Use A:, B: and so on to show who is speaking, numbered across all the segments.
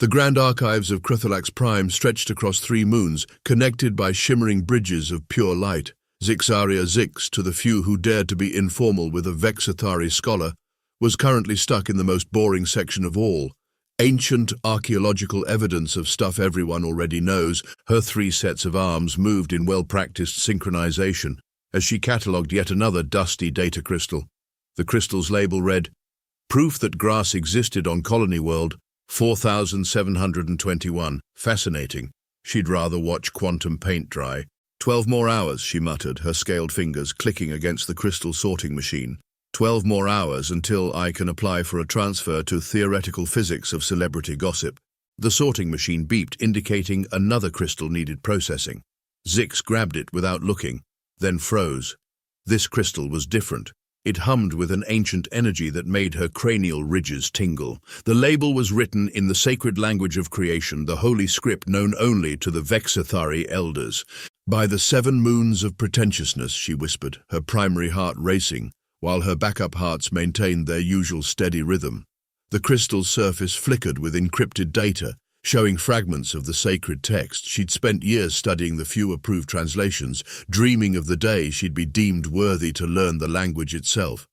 A: The grand archives of Cruthalax Prime stretched across 3 moons, connected by shimmering bridges of pure light. Zixaria Zix, to the few who dared to be informal with a Vexathari scholar, was currently stuck in the most boring section of all. Ancient archaeological evidence of stuff everyone already knows. Her 3 sets of arms moved in well-practiced synchronization as she catalogued yet another dusty data crystal. The crystal's label read, "Proof that grass existed on Colony World, 4721. Fascinating. She'd rather watch quantum paint dry. 12 more hours, she muttered, her scaled fingers clicking against the crystal sorting machine. 12 more hours until I can apply for a transfer to theoretical physics of celebrity gossip. The sorting machine beeped, indicating another crystal needed processing. Zix grabbed it without looking, then froze. This crystal was different. It hummed with an ancient energy that made her cranial ridges tingle. The label was written in the sacred language of creation, the holy script known only to the Vexathari elders. By the 7 moons of pretentiousness, she whispered, her primary heart racing, while her backup hearts maintained their usual steady rhythm. The crystal's surface flickered with encrypted data, showing fragments of the sacred text. She'd spent years studying the few approved translations, dreaming of the day she'd be deemed worthy to learn the language itself.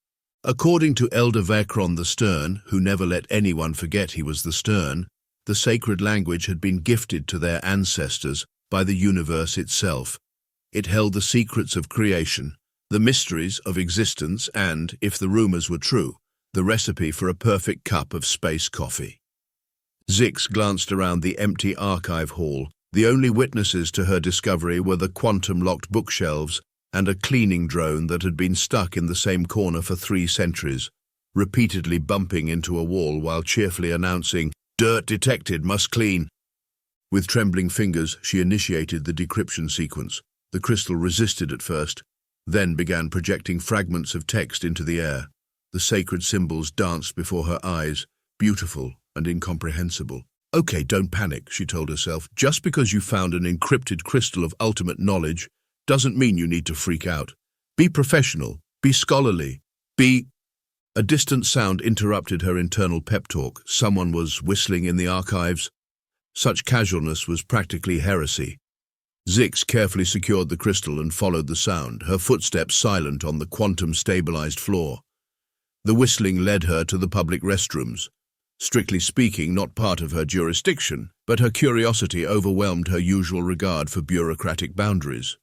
A: According to Elder Vekron the Stern, who never let anyone forget he was the Stern, the sacred language had been gifted to their ancestors by the universe itself. It held the secrets of creation, the mysteries of existence, and, if the rumors were true, the recipe for a perfect cup of space coffee. Zix glanced around the empty archive hall. The only witnesses to her discovery were the quantum-locked bookshelves and a cleaning drone that had been stuck in the same corner for 3 centuries, repeatedly bumping into a wall while cheerfully announcing, "Dirt detected, must clean." With trembling fingers, she initiated the decryption sequence. The crystal resisted at first, then began projecting fragments of text into the air. The sacred symbols danced before her eyes, beautiful and incomprehensible. "Okay, don't panic," she told herself. "Just because you found an encrypted crystal of ultimate knowledge doesn't mean you need to freak out. Be professional, be scholarly, be—" A distant sound interrupted her internal pep talk. Someone was whistling in the archives. Such casualness was practically heresy. Zix carefully secured the crystal and followed the sound, her footsteps silent on the quantum-stabilized floor. The whistling led her to the public restrooms. Strictly speaking, not part of her jurisdiction, but her curiosity overwhelmed her usual regard for bureaucratic boundaries.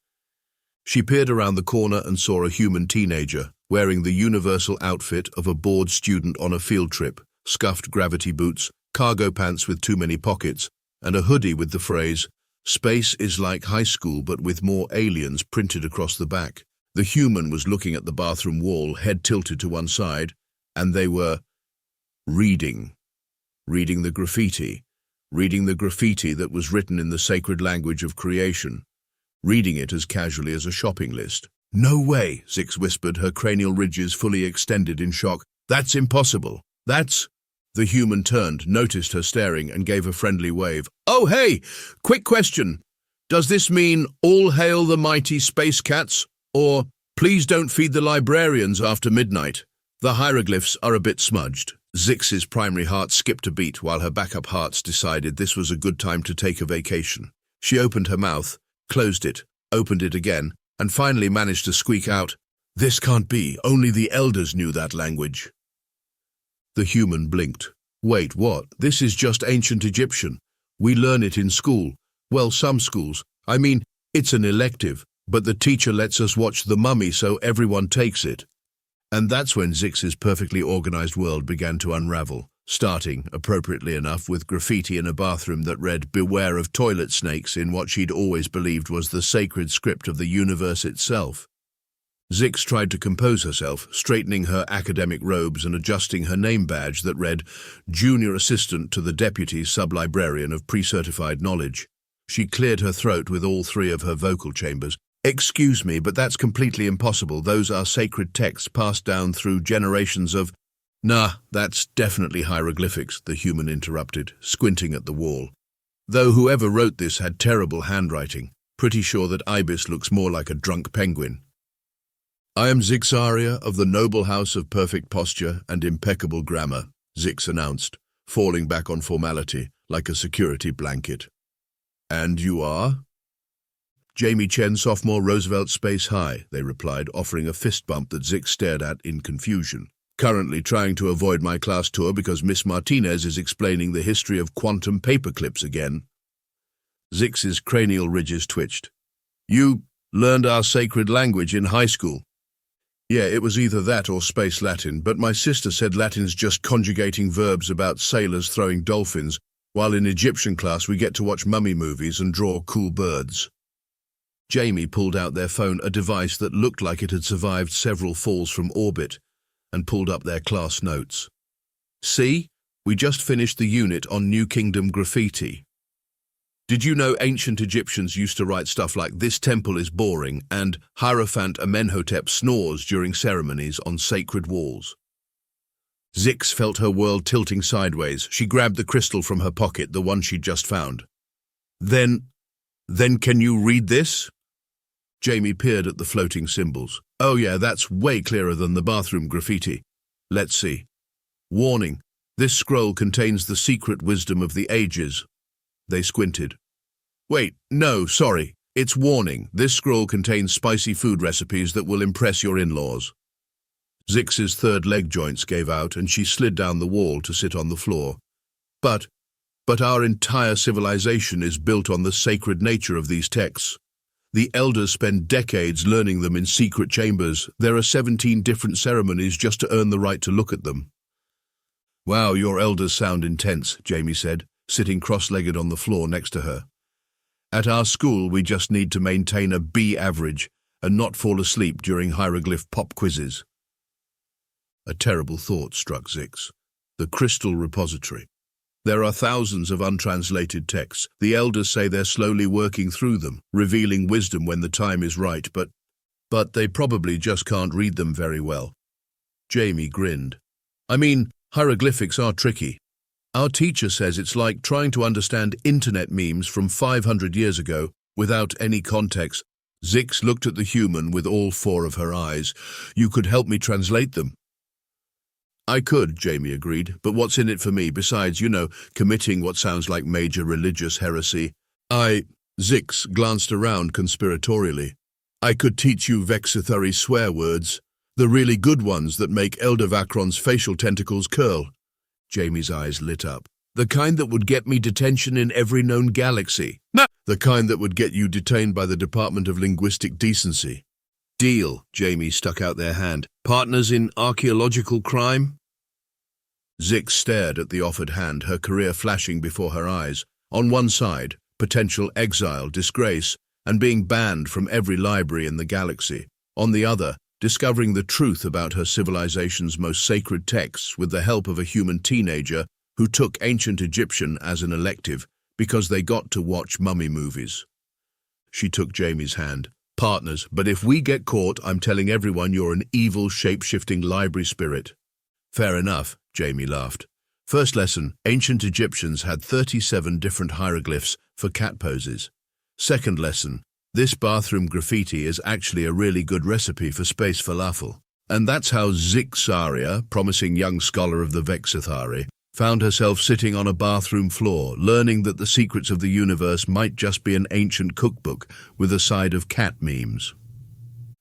A: She peered around the corner and saw a human teenager, wearing the universal outfit of a bored student on a field trip, scuffed gravity boots, cargo pants with too many pockets, and a hoodie with the phrase, "Space is like high school but with more aliens," printed across the back. The human was looking at the bathroom wall, head tilted to one side, and they were reading the graffiti that was written in the sacred language of creation, reading it as casually as a shopping list. "No way," Zix whispered, her cranial ridges fully extended in shock. "That's impossible. That's—" The human turned, noticed her staring, and gave a friendly wave. "Oh, hey! Quick question. Does this mean all hail the mighty space cats? Or, please don't feed the librarians after midnight? The hieroglyphs are a bit smudged." Zix's primary heart skipped a beat while her backup hearts decided this was a good time to take a vacation. She opened her mouth, closed it, opened it again, and finally managed to squeak out, "This can't be. Only the elders knew that language." The human blinked. "Wait, what? This is just ancient Egyptian. We learn it in school. Well, some schools. I mean, it's an elective, but the teacher lets us watch The Mummy, so everyone takes it." And that's when Zix's perfectly organized world began to unravel, starting, appropriately enough, with graffiti in a bathroom that read, "Beware of toilet snakes," in what she'd always believed was the sacred script of the universe itself. Zix tried to compose herself, straightening her academic robes and adjusting her name badge that read, "Junior Assistant to the Deputy Sub-Librarian of Pre-Certified Knowledge." She cleared her throat with all 3 of her vocal chambers. "Excuse me, but that's completely impossible. Those are sacred texts passed down through generations of—" "Nah, that's definitely hieroglyphics," the human interrupted, squinting at the wall. "Though whoever wrote this had terrible handwriting. Pretty sure that Ibis looks more like a drunk penguin." "I am Zixaria of the noble house of perfect posture and impeccable grammar," Zix announced, falling back on formality. like a security blanket. And you are? Jamie Chen, sophomore, Roosevelt Space High, they replied, offering a fist bump that Zix stared at in confusion. Currently trying to avoid my class tour because Miss Martinez is explaining the history of quantum paperclips again. Zix's cranial ridges twitched. You learned our sacred language in high school. Yeah, it was either that or space Latin, but my sister said Latin's just conjugating verbs about sailors throwing dolphins, while in Egyptian class we get to watch mummy movies and draw cool birds. Jamie pulled out their phone, a device that looked like it had survived several falls from orbit, and pulled up their class notes. See, we just finished the unit on New Kingdom graffiti. Did you know ancient Egyptians used to write stuff like "This temple is boring" and "Hierophant Amenhotep snores during ceremonies on sacred walls"? Zix felt her world tilting sideways. She grabbed the crystal from her pocket, the one she'd just found. Then can you read this? Jamie peered at the floating symbols. Oh yeah, that's way clearer than the bathroom graffiti. Let's see. Warning, this scroll contains the secret wisdom of the ages. They squinted. Wait, no, sorry. It's warning. This scroll contains spicy food recipes that will impress your in-laws. Zix's third leg joints gave out and she slid down the wall to sit on the floor. But our entire civilization is built on the sacred nature of these texts. The elders spend decades learning them in secret chambers. There are 17 different ceremonies just to earn the right to look at them. Wow, your elders sound intense, Jamie said, sitting cross-legged on the floor next to her. At our school, we just need to maintain a B average and not fall asleep during hieroglyph pop quizzes. A terrible thought struck Zix. The crystal repository. There are thousands of untranslated texts. The elders say they're slowly working through them, revealing wisdom when the time is right, but they probably just can't read them very well. Jamie grinned. I mean, hieroglyphics are tricky. Our teacher says it's like trying to understand internet memes from 500 years ago without any context. Zix looked at the human with all four of her eyes. You could help me translate them. I could, Jamie agreed, but what's in it for me besides, committing what sounds like major religious heresy? Zix glanced around conspiratorially. I could teach you Vexithari swear words, the really good ones that make Elder Vacron's facial tentacles curl. Jamie's eyes lit up. The kind that would get me detention in every known galaxy. No. The kind that would get you detained by the Department of Linguistic Decency. Deal, Jamie stuck out their hand. Partners in archaeological crime? Zix stared at the offered hand, her career flashing before her eyes. On one side, potential exile, disgrace, and being banned from every library in the galaxy. On the other, discovering the truth about her civilization's most sacred texts with the help of a human teenager who took ancient Egyptian as an elective because they got to watch mummy movies. She took Jamie's hand. Partners, but if we get caught, I'm telling everyone you're an evil, shape-shifting library spirit. Fair enough, Jamie laughed. First lesson, ancient Egyptians had 37 different hieroglyphs for cat poses. Second lesson, this bathroom graffiti is actually a really good recipe for space falafel. And that's how Zixaria, promising young scholar of the Vexithari, found herself sitting on a bathroom floor, learning that the secrets of the universe might just be an ancient cookbook with a side of cat memes.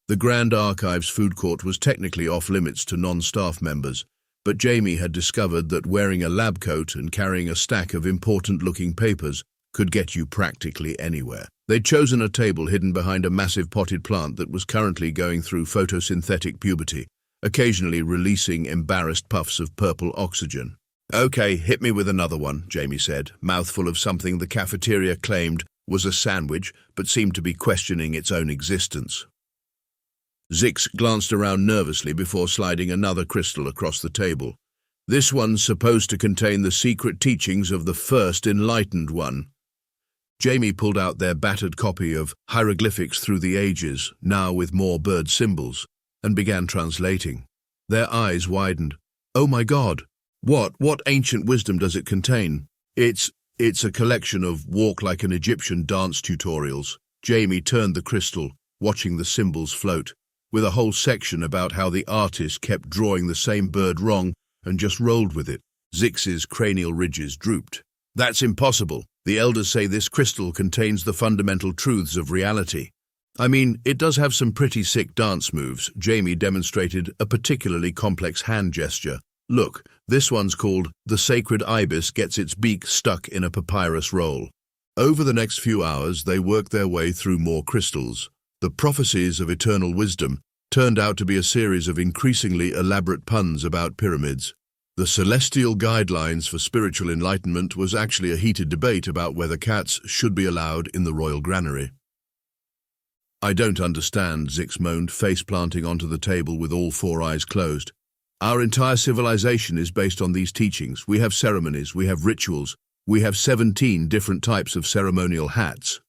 A: The Grand Archives food court was technically off-limits to non-staff members, but Jamie had discovered that wearing a lab coat and carrying a stack of important-looking papers could get you practically anywhere. They'd chosen a table hidden behind a massive potted plant that was currently going through photosynthetic puberty, occasionally releasing embarrassed puffs of purple oxygen. Okay, hit me with another one, Jamie said, mouthful of something the cafeteria claimed was a sandwich, but seemed to be questioning its own existence. Zix glanced around nervously before sliding another crystal across the table. This one's supposed to contain the secret teachings of the first enlightened one. Jamie pulled out their battered copy of Hieroglyphics Through the Ages, now with more bird symbols, and began translating. Their eyes widened. Oh my God! What ancient wisdom does it contain? It's a collection of walk like an Egyptian dance tutorials. Jamie turned the crystal, watching the symbols float, with a whole section about how the artist kept drawing the same bird wrong and just rolled with it. Zix's cranial ridges drooped. That's impossible. The elders say this crystal contains the fundamental truths of reality. I mean, it does have some pretty sick dance moves. Jamie demonstrated a particularly complex hand gesture. Look, this one's called The Sacred Ibis Gets Its Beak Stuck in a Papyrus Roll. Over the next few hours, they worked their way through more crystals. The prophecies of eternal wisdom turned out to be a series of increasingly elaborate puns about pyramids. The celestial guidelines for spiritual enlightenment was actually a heated debate about whether cats should be allowed in the royal granary. I don't understand, Zix moaned, face-planting onto the table with all four eyes closed. Our entire civilization is based on these teachings. We have ceremonies, we have rituals, we have 17 different types of ceremonial hats.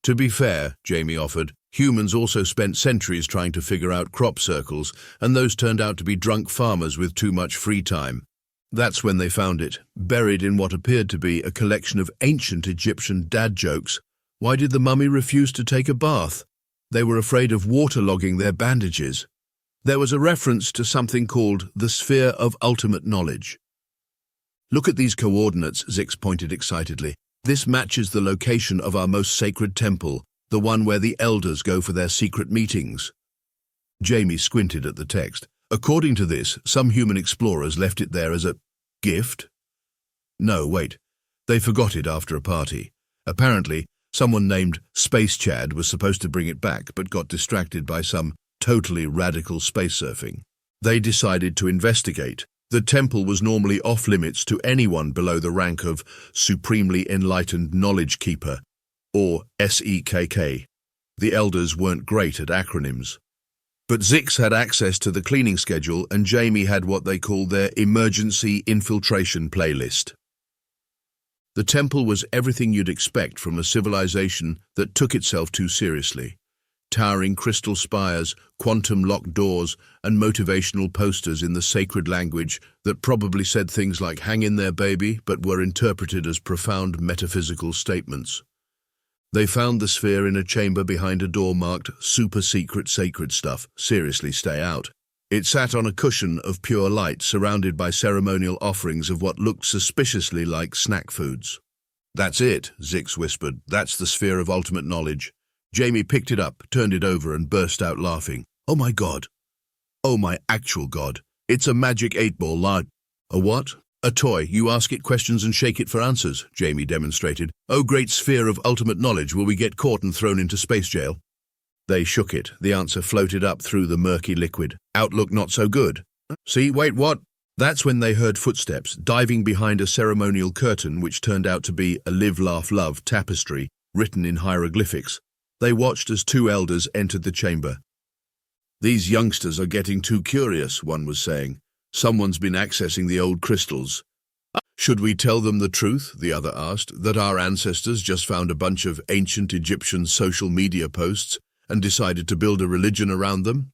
A: To be fair, Jamie offered, humans also spent centuries trying to figure out crop circles, and those turned out to be drunk farmers with too much free time. That's when they found it, buried in what appeared to be a collection of ancient Egyptian dad jokes. Why did the mummy refuse to take a bath? They were afraid of waterlogging their bandages. There was a reference to something called the sphere of ultimate knowledge. Look at these coordinates, Zix pointed excitedly. This matches the location of our most sacred temple, the one where the elders go for their secret meetings. Jamie squinted at the text. According to this, some human explorers left it there as a gift? No, wait. They forgot it after a party. Apparently, someone named Space Chad was supposed to bring it back, but got distracted by some totally radical space surfing. They decided to investigate. The temple was normally off-limits to anyone below the rank of Supremely Enlightened Knowledge Keeper, or SEKK. The elders weren't great at acronyms. But Zix had access to the cleaning schedule, and Jamie had what they call their emergency infiltration playlist. The temple was everything you'd expect from a civilization that took itself too seriously. Towering crystal spires, quantum-locked doors, and motivational posters in the sacred language that probably said things like "hang in there, baby," but were interpreted as profound metaphysical statements. They found the sphere in a chamber behind a door marked "Super Secret Sacred Stuff. Seriously, stay out." It sat on a cushion of pure light, surrounded by ceremonial offerings of what looked suspiciously like snack foods. "That's it," Zix whispered. "That's the sphere of ultimate knowledge." Jamie picked it up, turned it over, and burst out laughing. "Oh my God. Oh my actual God. It's a magic 8-ball lard." "A what?" "A toy. You ask it questions and shake it for answers," Jamie demonstrated. "Oh, great sphere of ultimate knowledge, will we get caught and thrown into space jail?" They shook it. The answer floated up through the murky liquid. "Outlook not so good." "See, wait, what?" That's when they heard footsteps, diving behind a ceremonial curtain which turned out to be a "Live, Laugh, Love" tapestry written in hieroglyphics. They watched as two elders entered the chamber. "These youngsters are getting too curious," one was saying. "Someone's been accessing the old crystals." "Should we tell them the truth?" the other asked, "that our ancestors just found a bunch of ancient Egyptian social media posts and decided to build a religion around them?"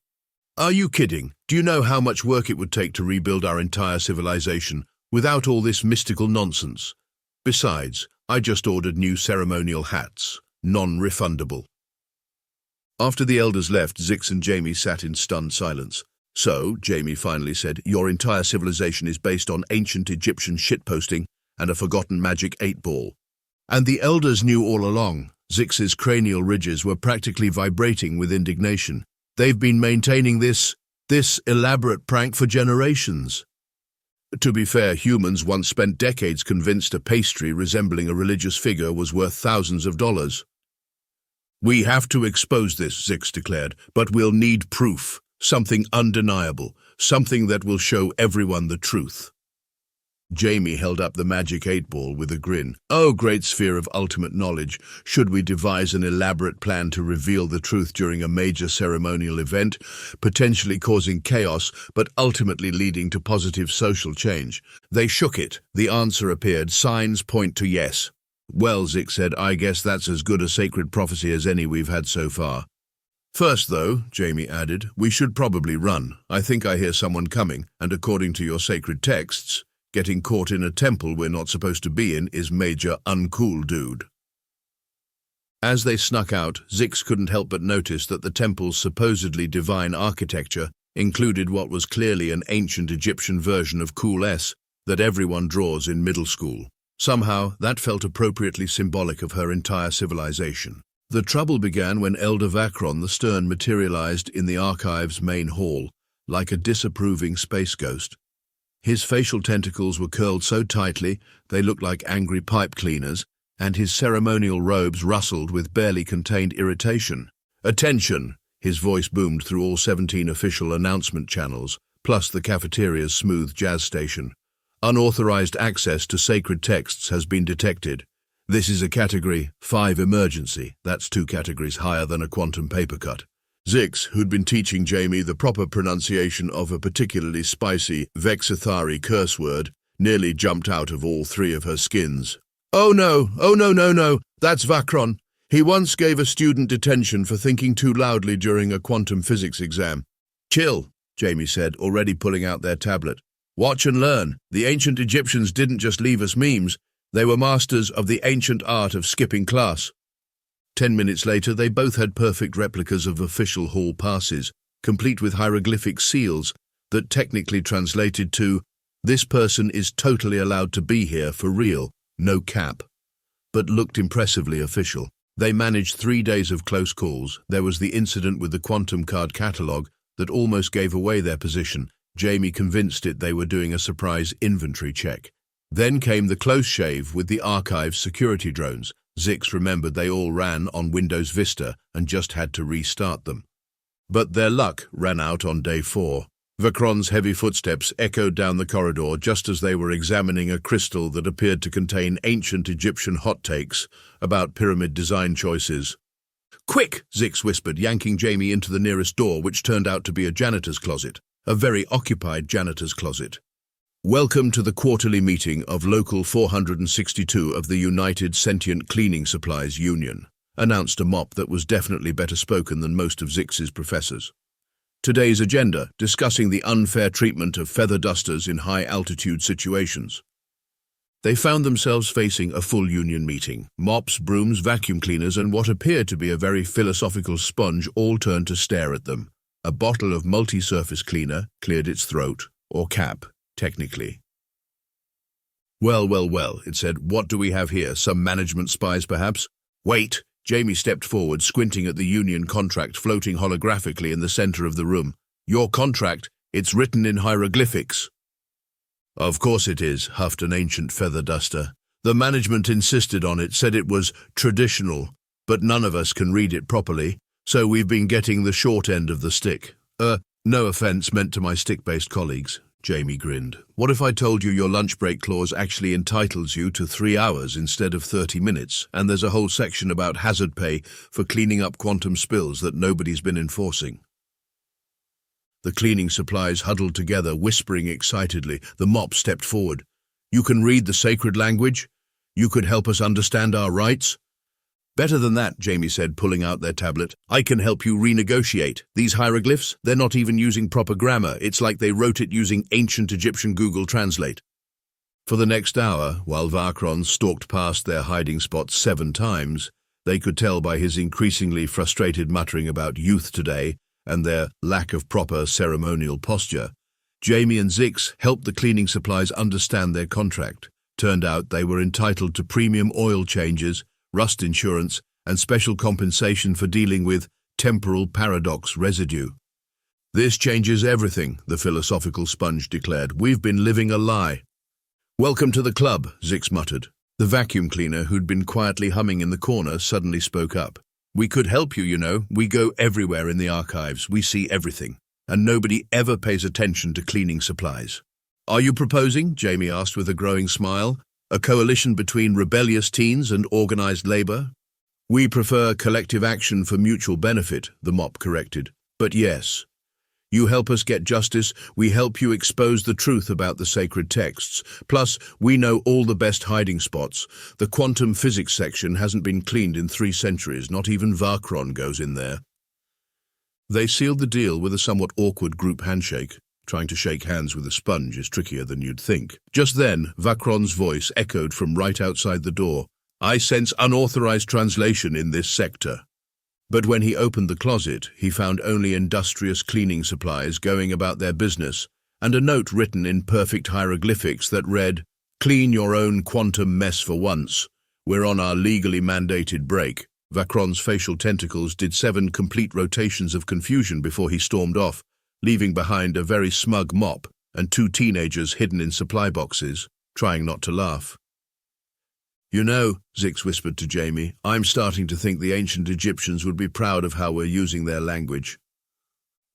A: "Are you kidding? Do you know how much work it would take to rebuild our entire civilization without all this mystical nonsense? Besides, I just ordered new ceremonial hats, non-refundable." After the elders left, Zix and Jamie sat in stunned silence. "So," Jamie finally said, "your entire civilization is based on ancient Egyptian shitposting and a forgotten magic 8-ball. And the elders knew all along." Zix's cranial ridges were practically vibrating with indignation. "They've been maintaining this elaborate prank for generations." To be fair, humans once spent decades convinced a pastry resembling a religious figure was worth thousands of dollars. "We have to expose this," Zix declared, "but we'll need proof, something undeniable, something that will show everyone the truth." Jamie held up the magic 8-ball with a grin. "Oh, great sphere of ultimate knowledge, should we devise an elaborate plan to reveal the truth during a major ceremonial event, potentially causing chaos, but ultimately leading to positive social change?" They shook it. The answer appeared. Signs point to yes. "Well," Zix said, "I guess that's as good a sacred prophecy as any we've had so far." "First, though," Jamie added, "we should probably run. I think I hear someone coming, and according to your sacred texts, getting caught in a temple we're not supposed to be in is major uncool, dude." As they snuck out, Zix couldn't help but notice that the temple's supposedly divine architecture included what was clearly an ancient Egyptian version of Cool S that everyone draws in middle school. Somehow, that felt appropriately symbolic of her entire civilization. The trouble began when Elder Vacron the Stern materialized in the archive's main hall, like a disapproving space ghost. His facial tentacles were curled so tightly they looked like angry pipe cleaners, and his ceremonial robes rustled with barely contained irritation. "Attention!" His voice boomed through all 17 official announcement channels, plus the cafeteria's smooth jazz station. "Unauthorized access to sacred texts has been detected. This is a Category 5 emergency. That's 2 categories higher than a quantum paper cut." Zix, who'd been teaching Jamie the proper pronunciation of a particularly spicy Vexithari curse word, nearly jumped out of all 3 of her skins. "Oh no, no, that's Vacron. He once gave a student detention for thinking too loudly during a quantum physics exam." "Chill," Jamie said, already pulling out their tablet. "Watch and learn. The ancient Egyptians didn't just leave us memes. They were masters of the ancient art of skipping class." 10 minutes later, they both had perfect replicas of official hall passes, complete with hieroglyphic seals that technically translated to, "This person is totally allowed to be here for real, no cap," but looked impressively official. They managed 3 days of close calls. There was the incident with the quantum card catalogue that almost gave away their position. Jamie convinced it they were doing a surprise inventory check. Then came the close shave with the archive's security drones. Zix remembered they all ran on Windows Vista and just had to restart them. But their luck ran out on day 4. Vacron's heavy footsteps echoed down the corridor just as they were examining a crystal that appeared to contain ancient Egyptian hot takes about pyramid design choices. "Quick!" Zix whispered, yanking Jamie into the nearest door, which turned out to be a janitor's closet. A very occupied janitor's closet. "Welcome to the quarterly meeting of Local 462 of the United Sentient Cleaning Supplies Union," announced a mop that was definitely better spoken than most of Zix's professors. Today's agenda, discussing the unfair treatment of feather dusters in high-altitude situations. They found themselves facing a full union meeting. Mops, brooms, vacuum cleaners, and what appeared to be a very philosophical sponge all turned to stare at them. A bottle of multi-surface cleaner cleared its throat, or cap, technically. Well, it said. "What do we have here? Some management spies, perhaps?" "Wait!" Jamie stepped forward, squinting at the union contract floating holographically in the center of the room. "Your contract? It's written in hieroglyphics." "Of course it is," huffed an ancient feather duster. "The management insisted on it, said it was traditional, but none of us can read it properly, so we've been getting the short end of the stick. No offense meant to my stick-based colleagues." Jamie grinned. "What if I told you your lunch break clause actually entitles you to 3 hours instead of 30 minutes, and there's a whole section about hazard pay for cleaning up quantum spills that nobody's been enforcing?" The cleaning supplies huddled together, whispering excitedly. The mop stepped forward. "You can read the sacred language? You could help us understand our rights?" "Better than that," Jamie said, pulling out their tablet. "I can help you renegotiate. These hieroglyphs, they're not even using proper grammar. It's like they wrote it using ancient Egyptian Google Translate." For the next hour, while Vacron stalked past their hiding spots 7 times, they could tell by his increasingly frustrated muttering about youth today and their lack of proper ceremonial posture. Jamie and Zix helped the cleaning supplies understand their contract. Turned out they were entitled to premium oil changes, rust insurance, and special compensation for dealing with temporal paradox residue. "This changes everything," the philosophical sponge declared. "We've been living a lie." "Welcome to the club," Zix muttered. The vacuum cleaner, who'd been quietly humming in the corner, suddenly spoke up. "We could help you, you know. We go everywhere in the archives. We see everything. And nobody ever pays attention to cleaning supplies." "Are you proposing," Jamie asked with a growing smile, "a coalition between rebellious teens and organized labor?" "We prefer collective action for mutual benefit," the mop corrected. "But yes, you help us get justice, we help you expose the truth about the sacred texts. Plus, we know all the best hiding spots. The quantum physics section hasn't been cleaned in 3 centuries, not even Vacron goes in there." They sealed the deal with a somewhat awkward group handshake. Trying to shake hands with a sponge is trickier than you'd think. Just then, Vacron's voice echoed from right outside the door. "I sense unauthorized translation in this sector." But when he opened the closet, he found only industrious cleaning supplies going about their business, and a note written in perfect hieroglyphics that read, Clean your own quantum mess for once. We're on our legally mandated break. Vacron's facial tentacles did 7 complete rotations of confusion before he stormed off, leaving behind a very smug mop and 2 teenagers hidden in supply boxes, trying not to laugh. You know, Zix whispered to Jamie, I'm starting to think the ancient Egyptians would be proud of how we're using their language.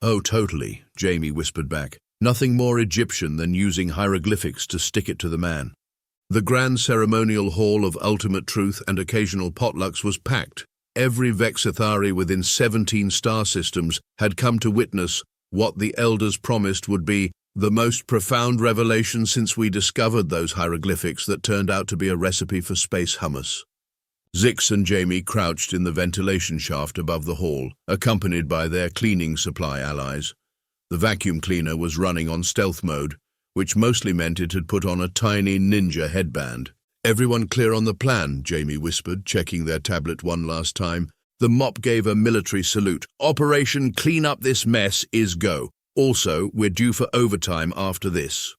A: Oh, totally, Jamie whispered back. Nothing more Egyptian than using hieroglyphics to stick it to the man. The grand ceremonial hall of ultimate truth and occasional potlucks was packed. Every Vexithari within 17 star systems had come to witness what the elders promised would be the most profound revelation since we discovered those hieroglyphics that turned out to be a recipe for space hummus. Zix and Jamie crouched in the ventilation shaft above the hall, accompanied by their cleaning supply allies. The vacuum cleaner was running on stealth mode, which mostly meant it had put on a tiny ninja headband. Everyone clear on the plan, Jamie whispered, checking their tablet one last time. The mop gave a military salute. Operation Clean Up This Mess is go. Also, we're due for overtime after this.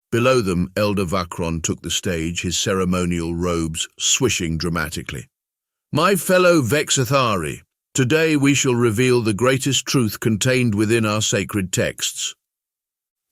A: Below them, Elder Vacron took the stage, his ceremonial robes swishing dramatically. My fellow Vexithari, today we shall reveal the greatest truth contained within our sacred texts.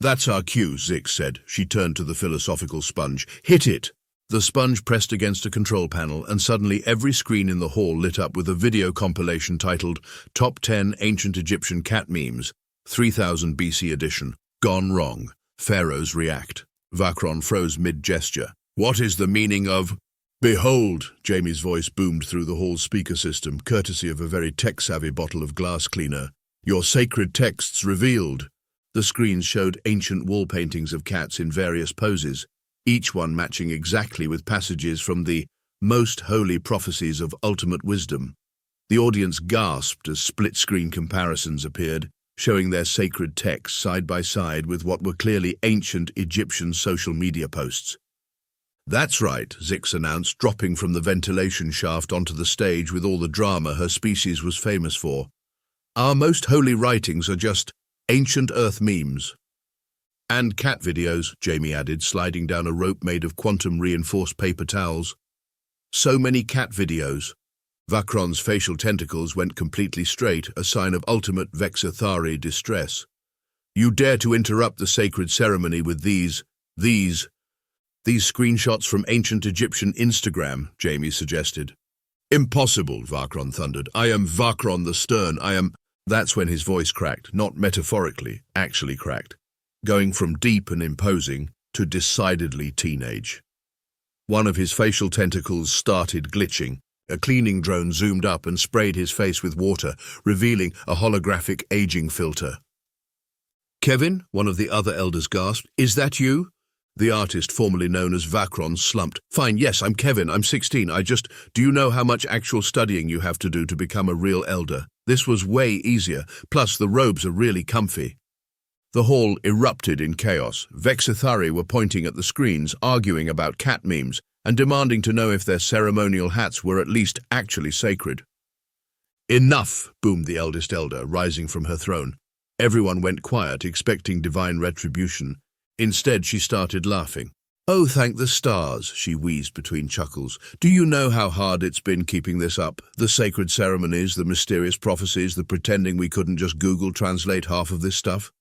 A: That's our cue, Zix said. She turned to the philosophical sponge. Hit it! The sponge pressed against a control panel, and suddenly every screen in the hall lit up with a video compilation titled Top 10 Ancient Egyptian Cat Memes, 3000 BC edition. Gone wrong. Pharaohs react. Vacron froze mid-gesture. What is the meaning of... Behold, Jamie's voice boomed through the hall's speaker system, courtesy of a very tech-savvy bottle of glass cleaner. Your sacred texts revealed. The screens showed ancient wall paintings of cats in various poses, each one matching exactly with passages from the most holy prophecies of ultimate wisdom. The audience gasped as split-screen comparisons appeared, showing their sacred texts side by side with what were clearly ancient Egyptian social media posts. That's right, Zix announced, dropping from the ventilation shaft onto the stage with all the drama her species was famous for. Our most holy writings are just ancient Earth memes. And cat videos, Jamie added, sliding down a rope made of quantum-reinforced paper towels. So many cat videos. Vacron's facial tentacles went completely straight, a sign of ultimate Vexithari distress. You dare to interrupt the sacred ceremony with these screenshots from ancient Egyptian Instagram, Jamie suggested. Impossible, Vacron thundered. I am Vacron the Stern, That's when his voice cracked, not metaphorically, actually cracked, going from deep and imposing to decidedly teenage. One of his facial tentacles started glitching. A cleaning drone zoomed up and sprayed his face with water, revealing a holographic aging filter. Kevin, one of the other elders gasped, is that you? The artist formerly known as Vacron slumped. Fine, yes, I'm Kevin, I'm 16, do you know how much actual studying you have to do to become a real elder? This was way easier, plus the robes are really comfy. The hall erupted in chaos. Vexithari were pointing at the screens, arguing about cat memes, and demanding to know if their ceremonial hats were at least actually sacred. Enough, boomed the eldest elder, rising from her throne. Everyone went quiet, expecting divine retribution. Instead, she started laughing. Oh, thank the stars, she wheezed between chuckles. Do you know how hard it's been keeping this up? The sacred ceremonies, the mysterious prophecies, the pretending we couldn't just Google translate half of this stuff?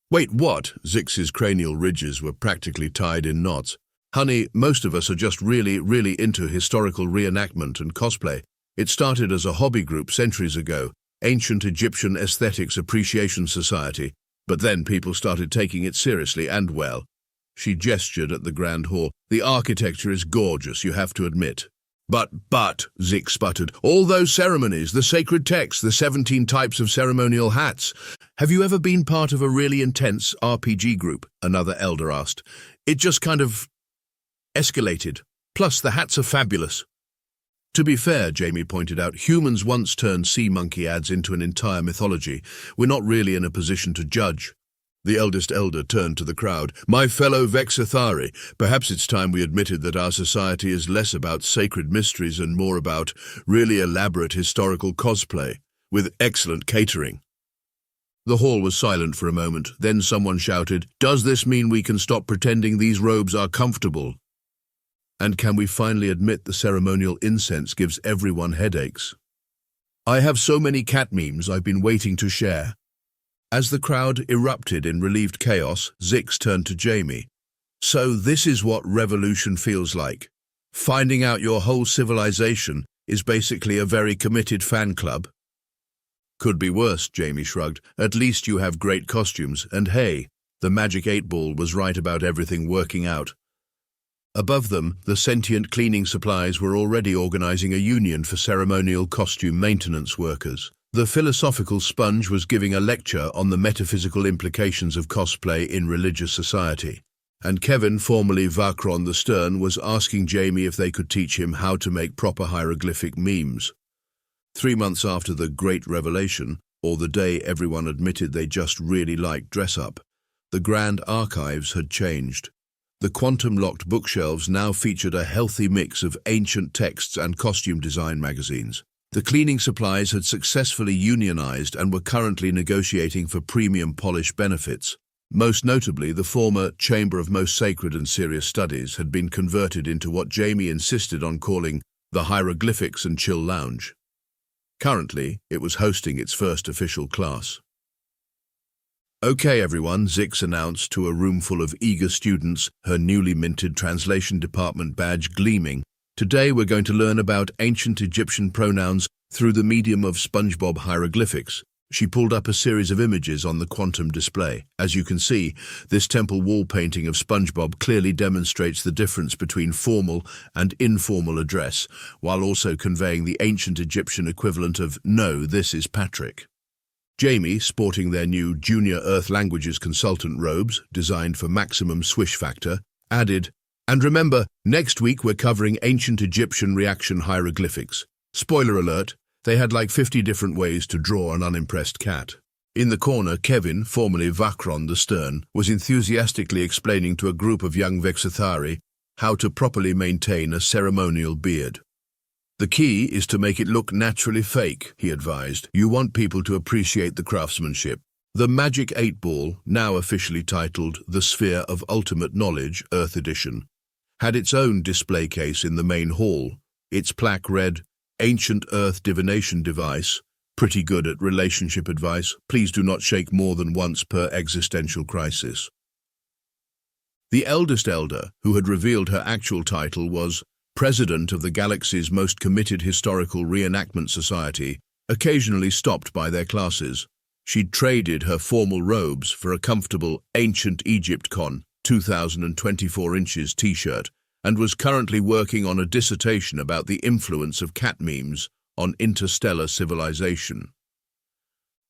A: Wait, what? Zix's cranial ridges were practically tied in knots. Honey, most of us are just really into historical reenactment and cosplay. It started as a hobby group centuries ago, Ancient Egyptian Aesthetics Appreciation Society, but then people started taking it seriously and well. She gestured at the grand hall. The architecture is gorgeous, you have to admit. But, Zix sputtered, all those ceremonies, the sacred texts, the 17 types of ceremonial hats. Have you ever been part of a really intense RPG group? Another elder asked. It just kind of escalated. Plus, the hats are fabulous. To be fair, Jamie pointed out, humans once turned sea monkey ads into an entire mythology. We're not really in a position to judge. The eldest elder turned to the crowd. My fellow Vexithari, perhaps it's time we admitted that our society is less about sacred mysteries and more about really elaborate historical cosplay, with excellent catering. The hall was silent for a moment, then someone shouted, "Does this mean we can stop pretending these robes are comfortable? And can we finally admit the ceremonial incense gives everyone headaches? I have so many cat memes I've been waiting to share." As the crowd erupted in relieved chaos, Zix turned to Jamie. "So this is what revolution feels like. Finding out your whole civilization is basically a very committed fan club." "Could be worse," Jamie shrugged. "At least you have great costumes, and hey, the magic 8-ball was right about everything working out." Above them, the sentient cleaning supplies were already organizing a union for ceremonial costume maintenance workers. The philosophical sponge was giving a lecture on the metaphysical implications of cosplay in religious society. And Kevin, formerly Vakron the Stern, was asking Jamie if they could teach him how to make proper hieroglyphic memes. 3 months after the Great Revelation, or the day everyone admitted they just really liked dress-up, the grand archives had changed. The quantum-locked bookshelves now featured a healthy mix of ancient texts and costume design magazines. The cleaning supplies had successfully unionized and were currently negotiating for premium polish benefits. Most notably, the former Chamber of Most Sacred and Serious Studies had been converted into what Jamie insisted on calling the Hieroglyphics and Chill Lounge. Currently, it was hosting its first official class. "Okay, everyone," Zix announced to a room full of eager students, her newly minted translation department badge gleaming. "Today we're going to learn about ancient Egyptian pronouns through the medium of SpongeBob hieroglyphics." She pulled up a series of images on the quantum display. As you can see, this temple wall painting of SpongeBob clearly demonstrates the difference between formal and informal address, while also conveying the ancient Egyptian equivalent of "No, this is Patrick." Jamie, sporting their new Junior Earth Languages consultant robes, designed for maximum swish factor, added, "And remember, next week we're covering ancient Egyptian reaction hieroglyphics. Spoiler alert, they had like 50 different ways to draw an unimpressed cat." In the corner, Kevin, formerly Vakron the Stern, was enthusiastically explaining to a group of young Vexithari how to properly maintain a ceremonial beard. "The key is to make it look naturally fake," he advised. "You want people to appreciate the craftsmanship." The Magic 8-Ball, now officially titled The Sphere of Ultimate Knowledge, Earth Edition, had its own display case in the main hall. Its plaque read, "Ancient Earth Divination Device, pretty good at relationship advice. Please do not shake more than once per existential crisis." The eldest elder, who had revealed her actual title, was President of the Galaxy's most committed historical reenactment society, occasionally stopped by their classes. She'd traded her formal robes for a comfortable Ancient Egypt Con 2024 inches t-shirt and was currently working on a dissertation about the influence of cat memes on interstellar civilization.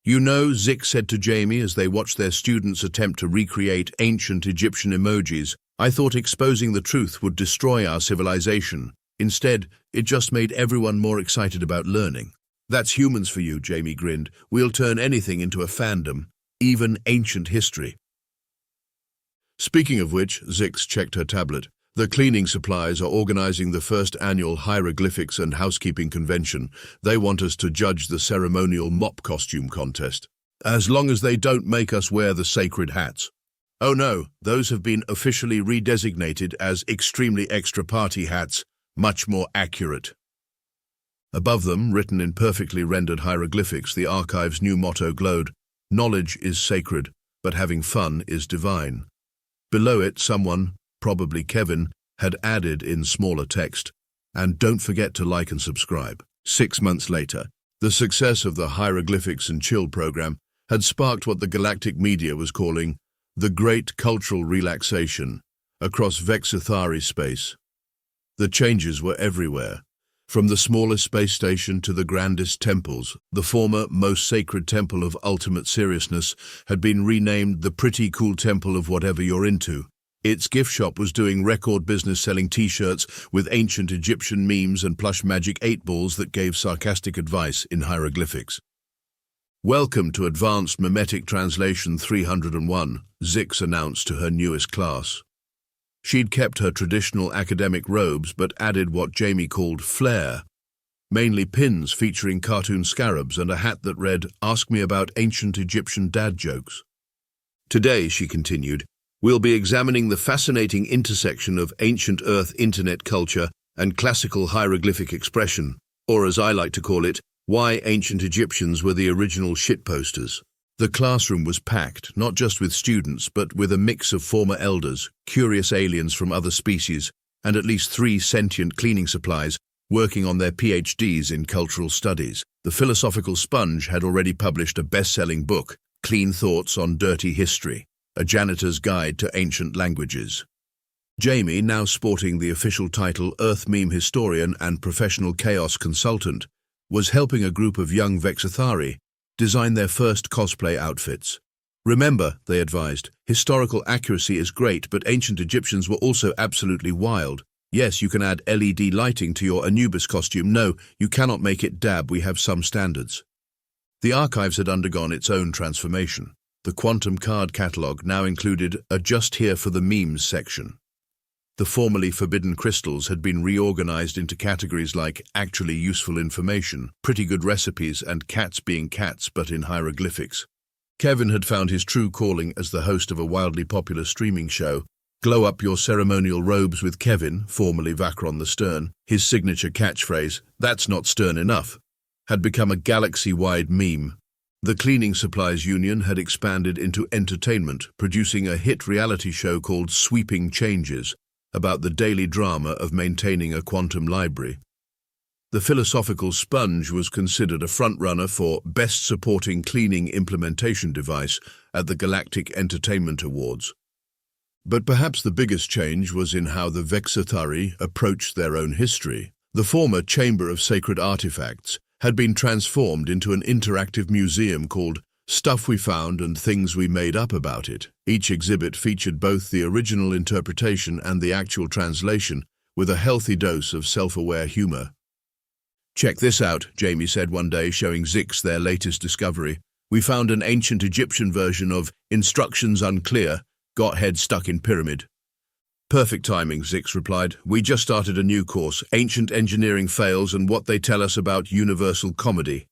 A: "You know," Zix said to Jamie as they watched their students attempt to recreate ancient Egyptian emojis, "I thought exposing the truth would destroy our civilization. Instead, it just made everyone more excited about learning." "That's humans for you," Jamie grinned. "We'll turn anything into a fandom, even ancient history." Speaking of which, Zix checked her tablet. The cleaning supplies are organizing the first annual Hieroglyphics and Housekeeping Convention. They want us to judge the ceremonial mop costume contest. As long as they don't make us wear the sacred hats. Oh no, those have been officially redesignated as extremely extra party hats, much more accurate. Above them, written in perfectly rendered hieroglyphics, the archive's new motto glowed, "Knowledge is sacred, but having fun is divine." Below it, someone, probably Kevin, had added in smaller text, "And don't forget to like and subscribe." 6 months later, the success of the Hieroglyphics and Chill program had sparked what the galactic media was calling the Great Cultural Relaxation across Vexithari space. The changes were everywhere. From the smallest space station to the grandest temples, the former most sacred temple of ultimate seriousness had been renamed the Pretty Cool Temple of Whatever You're Into. Its gift shop was doing record business selling t-shirts with ancient Egyptian memes and plush magic 8-balls that gave sarcastic advice in hieroglyphics. "Welcome to Advanced Memetic Translation 301, Zix announced to her newest class. She'd kept her traditional academic robes but added what Jamie called flair. mainly pins featuring cartoon scarabs and a hat that read, "Ask me about ancient Egyptian dad jokes." Today, she continued, we'll be examining the fascinating intersection of ancient Earth internet culture and classical hieroglyphic expression, or as I like to call it, why ancient Egyptians were the original shitposters. The classroom was packed, not just with students, but with a mix of former elders, curious aliens from other species, and at least 3 sentient cleaning supplies working on their PhDs in cultural studies. The Philosophical Sponge had already published a best-selling book, Clean Thoughts on Dirty History, a janitor's guide to ancient languages. Jamie, now sporting the official title Earth Meme Historian and Professional Chaos Consultant, was helping a group of young Vexathari design their first cosplay outfits. Remember, they advised, historical accuracy is great, but ancient Egyptians were also absolutely wild. Yes, you can add LED lighting to your Anubis costume. No, you cannot make it dab. We have some standards. The archives had undergone its own transformation. The quantum card catalogue now included a "Just Here for the Memes" section. The formerly forbidden crystals had been reorganized into categories like actually useful information, pretty good recipes, and cats being cats but in hieroglyphics. Kevin had found his true calling as the host of a wildly popular streaming show, Glow Up Your Ceremonial Robes with Kevin, formerly Vakron the Stern. His signature catchphrase, "That's not stern enough," had become a galaxy-wide meme. The Cleaning Supplies Union had expanded into entertainment, producing a hit reality show called Sweeping Changes, about the daily drama of maintaining a quantum library. The Philosophical Sponge was considered a frontrunner for Best Supporting Cleaning Implementation Device at the Galactic Entertainment Awards. But perhaps the biggest change was in how the Vexathari approached their own history. The former Chamber of Sacred Artifacts had been transformed into an interactive museum called Stuff We Found and Things We Made Up About It. Each exhibit featured both the original interpretation and the actual translation, with a healthy dose of self-aware humor. "Check this out," Jamie said one day, showing Zix their latest discovery. "We found an ancient Egyptian version of Instructions Unclear, Got Head Stuck in Pyramid." "Perfect timing," Zix replied. "We just started a new course, Ancient Engineering Fails and What They Tell Us About Universal Comedy."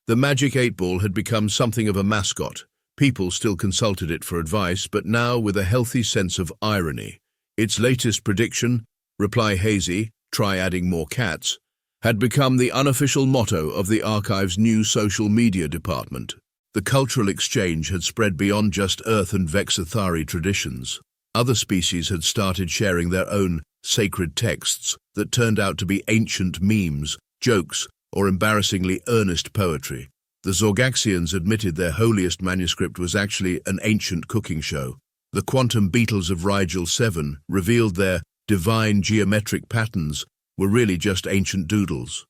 A: The Magic 8-Ball had become something of a mascot. People still consulted it for advice, but now with a healthy sense of irony. Its latest prediction, "Reply hazy, try adding more cats," had become the unofficial motto of the archive's new social media department. The cultural exchange had spread beyond just Earth and Vexathari traditions. Other species had started sharing their own sacred texts that turned out to be ancient memes, jokes, or embarrassingly earnest poetry. The Zorgaxians admitted their holiest manuscript was actually an ancient cooking show. The quantum beetles of Rigel 7 revealed their divine geometric patterns were really just ancient doodles.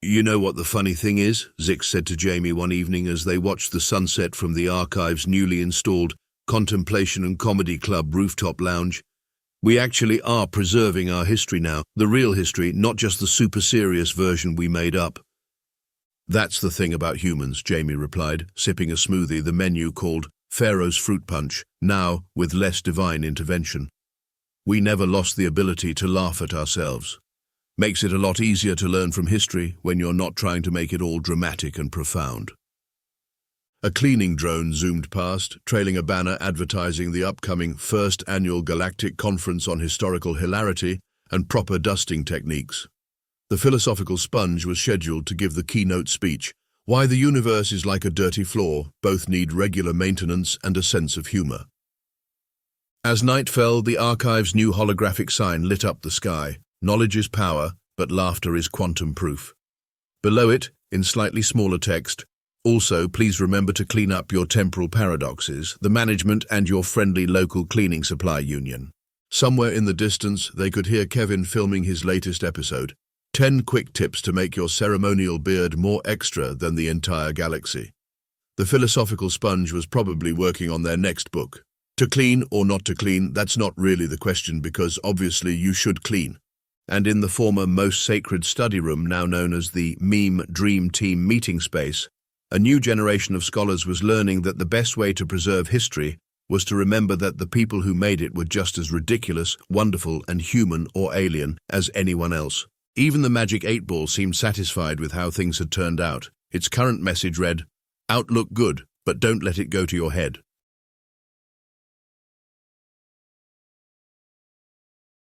A: "You know what the funny thing is?" Zix said to Jamie one evening as they watched the sunset from the archive's newly installed Contemplation and Comedy Club rooftop lounge. "We actually are preserving our history now, the real history, not just the super serious version we made up." "That's the thing about humans," Jamie replied, sipping a smoothie the menu called Pharaoh's Fruit Punch, now with less divine intervention. "We never lost the ability to laugh at ourselves. Makes it a lot easier to learn from history when you're not trying to make it all dramatic and profound." A cleaning drone zoomed past, trailing a banner advertising the upcoming first annual Galactic Conference on Historical Hilarity and Proper Dusting Techniques. The Philosophical Sponge was scheduled to give the keynote speech, "Why the Universe is Like a Dirty Floor, Both Need Regular Maintenance and a Sense of Humor." As night fell, the archive's new holographic sign lit up the sky. "Knowledge is power, but laughter is quantum proof." Below it, in slightly smaller text, "Also, please remember to clean up your temporal paradoxes, the management and your friendly local cleaning supply union." Somewhere in the distance, they could hear Kevin filming his latest episode. 10 quick tips to make your ceremonial beard more extra than the entire galaxy. The Philosophical Sponge was probably working on their next book. To clean or not to clean, that's not really the question, because obviously you should clean. And in the former most sacred study room, now known as the Meme Dream Team meeting space, a new generation of scholars was learning that the best way to preserve history was to remember that the people who made it were just as ridiculous, wonderful, and human or alien as anyone else. Even the magic 8-ball seemed satisfied with how things had turned out. Its current message read, "Outlook good, but don't let it go to your head."